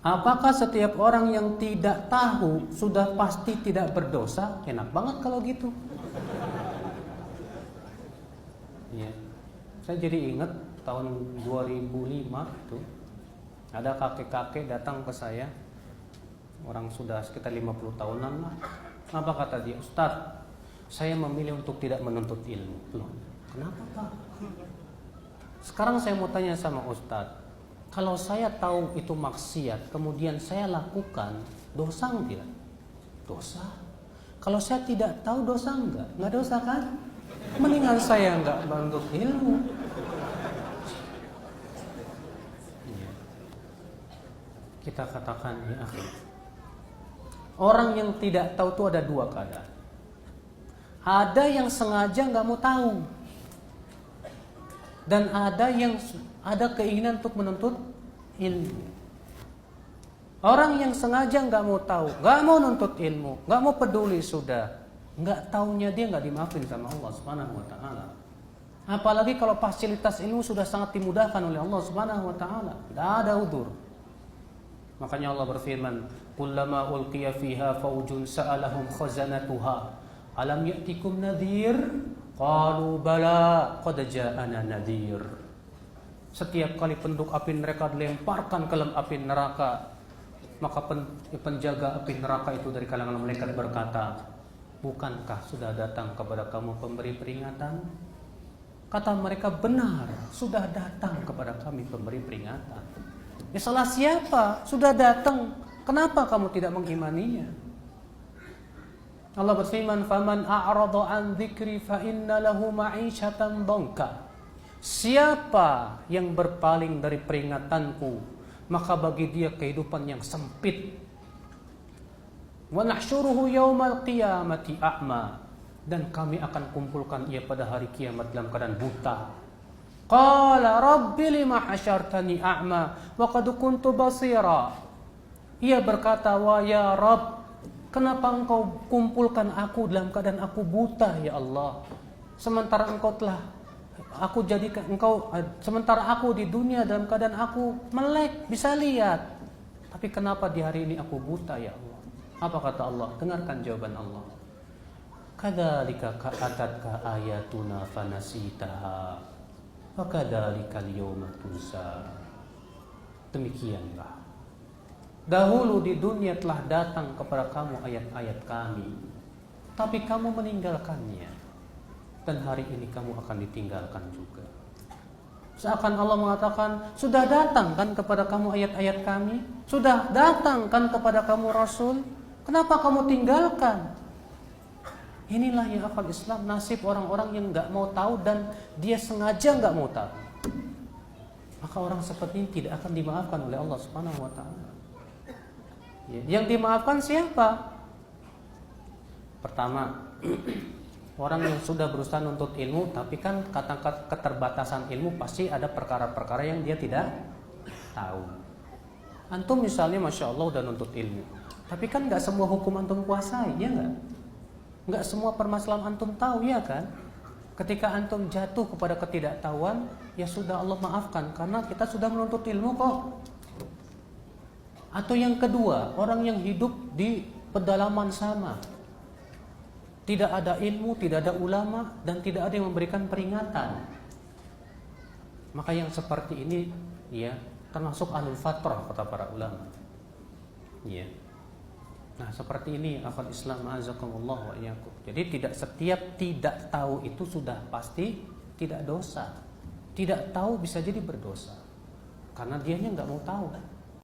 Apakah setiap orang yang tidak tahu sudah pasti tidak berdosa? Enak banget kalau gitu. Ya. Saya jadi ingat tahun 2005 itu ada kakek-kakek datang ke saya, orang sudah sekitar 50 tahunan lah. Apa kata dia? Ustaz, saya memilih untuk tidak menuntut ilmu. Loh, kenapa Pak? Sekarang saya mau tanya sama Ustaz, kalau saya tahu itu maksiat, kemudian saya lakukan, dosa enggak? Dosa. Kalau saya tidak tahu, dosa enggak? Enggak dosa kan? Mendingan saya enggak menuntut ilmu. Kita katakan ya akhi, orang yang tidak tahu itu ada dua keadaan. Ada yang sengaja nggak mau tahu, dan ada yang ada keinginan untuk menuntut ilmu. Orang yang sengaja nggak mau tahu, nggak mau nuntut ilmu, nggak mau peduli, sudah nggak taunya dia nggak dimaafin sama Allah Subhanahu Wa Taala. Apalagi kalau fasilitas ilmu sudah sangat dimudahkan oleh Allah Subhanahu Wa Taala, tidak ada udzur. Makanya Allah berfirman, "Kullama ulqiya fiha faujun sa'alahum khazanatuha, alam ya'tikum nadhir? Qalu bala, qad ja'ana nadhir." Setiap kali penduduk api neraka dilemparkan ke dalam api neraka, maka penjaga api neraka itu dari kalangan malaikat berkata, "Bukankah sudah datang kepada kamu pemberi peringatan?" Kata mereka, "Benar, sudah datang kepada kami pemberi peringatan." Ya salah siapa? Sudah datang. Kenapa kamu tidak mengimaninya? Allah berfirman, "Faman a'rada an dzikri fa inna lahu ma'isyatan dhanka." Siapa yang berpaling dari peringatanku, maka bagi dia kehidupan yang sempit. Wa nahsyuruhu yaumal qiyamati a'ma. Dan kami akan kumpulkan ia pada hari kiamat dalam keadaan buta. Qala rabbi lima hasyartani a'ma wa qad kuntu basira. Ia berkata, "Wa ya Rabb, kenapa engkau kumpulkan aku dalam keadaan aku buta ya Allah? Sementara engkau telah aku jadikan sementara aku di dunia dalam keadaan aku melek, bisa lihat. Tapi kenapa di hari ini aku buta ya Allah?" Apa kata Allah? Dengarkan jawaban Allah. Kadzalika atatka ayatuna fanasitaha. Fakadzalikal yauma tunsa. Demikianlah, dahulu di dunia telah datang kepada kamu ayat-ayat kami, tapi kamu meninggalkannya, dan hari ini kamu akan ditinggalkan juga. Seakan Allah mengatakan, sudah datang kan kepada kamu ayat-ayat kami, sudah datang kan kepada kamu Rasul, kenapa kamu tinggalkan? Inilah ya akal Islam, nasib orang-orang yang nggak mau tahu dan dia sengaja nggak mau tahu. Maka orang seperti ini tidak akan dimaafkan oleh Allah Subhanahu Wa Taala. Yang dimaafkan siapa? Pertama, orang yang sudah berusaha nuntut ilmu, tapi kan kata keterbatasan ilmu pasti ada perkara-perkara yang dia tidak tahu. Antum misalnya, masya Allah udah nuntut ilmu, tapi kan nggak semua hukum antum kuasai, ya nggak? Nggak semua permasalahan antum tahu, ya kan? Ketika antum jatuh kepada ketidaktahuan, ya sudah, Allah maafkan karena kita sudah menuntut ilmu kok. Atau yang kedua, orang yang hidup di pedalaman sana, tidak ada ilmu, tidak ada ulama, dan tidak ada yang memberikan peringatan. Maka yang seperti ini ya termasuk ahlul fatrah kata para ulama. Ya. Nah, seperti ini akal Islam, azakumullah wa iyyakum. Jadi tidak setiap tidak tahu itu sudah pasti tidak dosa. Tidak tahu bisa jadi berdosa, karena dianya nggak mau tahu.